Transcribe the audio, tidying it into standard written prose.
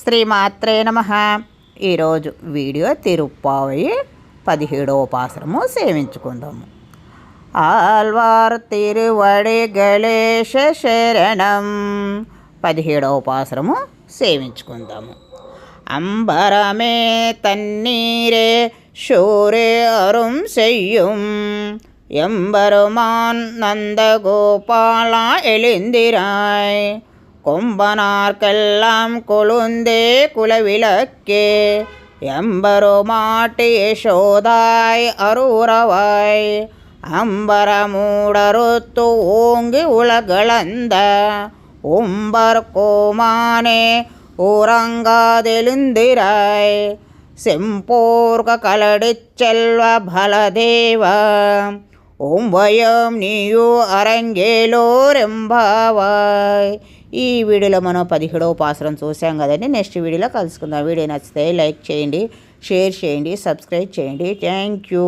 శ్రీమాత్రే నమః. ఈరోజు వీడియో తిరుప్పావై 17వ పాసురము సేవించుకుందాము. ఆళ్వార్ తిరువడిగలే శరణం 17వ పాసురము సేవించుకుందాము. అంబరమే తన్నీరే శూరే అరుం செய்யும் எம்பெருமான் நந்தகோபாலா எழுந்திராய் கொம்பனார்க்கெல்லாம் கொழுந்தே குலவிளக்கே எம்பெருமாட்டி யசோதாய் அரூரவாய் அம்பரமூடறுத்து ஓங்கி உலகளந்த உம்பர் கோமானே ஊரங்காதெழுந்திராய் செம்போர்க கலடிச் செல்வ பலதேவ ఓంవయం నీయు అరంగేలోరెంబావాయ్. ఈ వీడియోలో మనం 17వ పాసురం చూసాం కదండి. నెక్స్ట్ వీడియోలో కలుసుకుందాం. వీడియో నచ్చితే లైక్ చేయండి, షేర్ చేయండి, సబ్స్క్రైబ్ చేయండి. Thank you.